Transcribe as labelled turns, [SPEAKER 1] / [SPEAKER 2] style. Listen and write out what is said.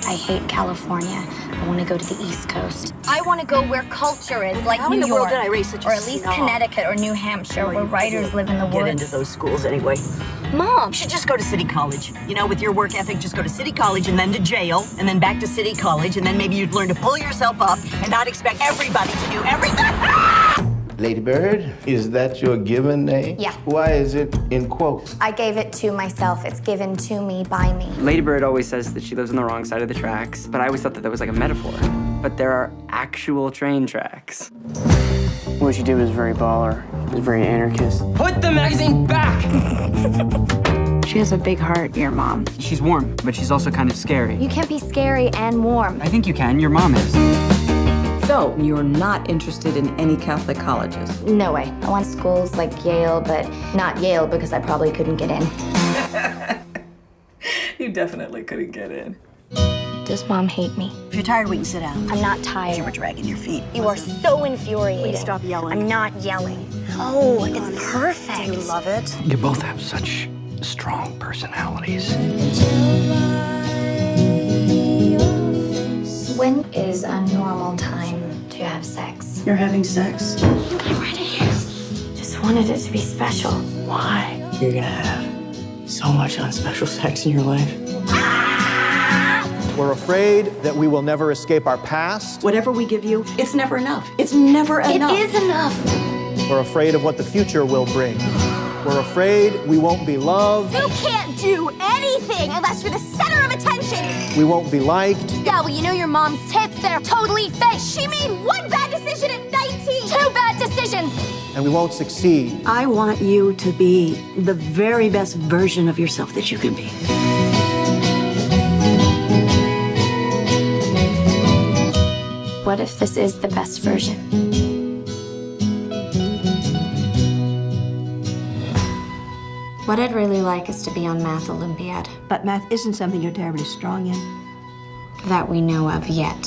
[SPEAKER 1] I hate California. I want to go to the East Coast. I want to go where culture is, like
[SPEAKER 2] How
[SPEAKER 1] New
[SPEAKER 2] in the
[SPEAKER 1] York.
[SPEAKER 2] world did I raise such a
[SPEAKER 1] or at least
[SPEAKER 2] snob?
[SPEAKER 1] Connecticut or New Hampshire, where writers live in the
[SPEAKER 2] Get
[SPEAKER 1] woods.
[SPEAKER 2] into those schools anyway.
[SPEAKER 1] Mom!
[SPEAKER 2] You should just go to City College. You know, with your work ethic, just go to City College and then to jail, and then back to City College, and then maybe you'd learn to pull yourself up and not expect everybody to do everything.
[SPEAKER 3] Lady Bird, is that your given name?
[SPEAKER 1] Yeah.
[SPEAKER 3] Why is it in quotes?
[SPEAKER 1] I gave it to myself. It's given to me by me.
[SPEAKER 4] Lady Bird always says that she lives on the wrong side of the tracks, but I always thought that was like a metaphor. But there are actual train tracks.
[SPEAKER 5] What she did was very baller. It was very anarchist.
[SPEAKER 4] Put the magazine back!
[SPEAKER 6] She has a big heart, your mom.
[SPEAKER 4] She's warm, but she's also kind of scary.
[SPEAKER 1] You can't be scary and warm.
[SPEAKER 4] I think you can. Your mom is.
[SPEAKER 7] So, you're not interested in any Catholic colleges?
[SPEAKER 1] No way. I want schools like Yale, but not Yale because I probably couldn't get in.
[SPEAKER 7] You definitely couldn't get in.
[SPEAKER 1] Does Mom hate me?
[SPEAKER 2] If you're tired, we can sit down.
[SPEAKER 1] I'm not tired.
[SPEAKER 2] You were dragging your feet.
[SPEAKER 1] You are so infuriating.
[SPEAKER 2] Please stop yelling.
[SPEAKER 1] I'm not yelling. Oh, it's perfect.
[SPEAKER 2] Do you love it?
[SPEAKER 8] You both have such strong personalities.
[SPEAKER 1] When is a normal time to have sex?
[SPEAKER 7] You're having sex?
[SPEAKER 1] I'm ready. Just wanted it to be special.
[SPEAKER 7] Why? You're gonna have so much unspecial sex in your life.
[SPEAKER 9] We're afraid that we will never escape our past.
[SPEAKER 2] Whatever we give you, it's never enough. It's never enough.
[SPEAKER 1] It is enough.
[SPEAKER 9] We're afraid of what the future will bring. We're afraid we won't be loved.
[SPEAKER 1] You can't do anything unless you're the center of attention.
[SPEAKER 9] We won't be liked.
[SPEAKER 1] Yeah, well, you know your mom's tits, they're totally fake. She made one bad decision at 19. Two bad decisions.
[SPEAKER 9] And we won't succeed.
[SPEAKER 2] I want you to be the very best version of yourself that you can be.
[SPEAKER 1] What if this is the best version? What I'd really like is to be on Math Olympiad.
[SPEAKER 2] But math isn't something you're terribly strong in.
[SPEAKER 1] That we know of yet.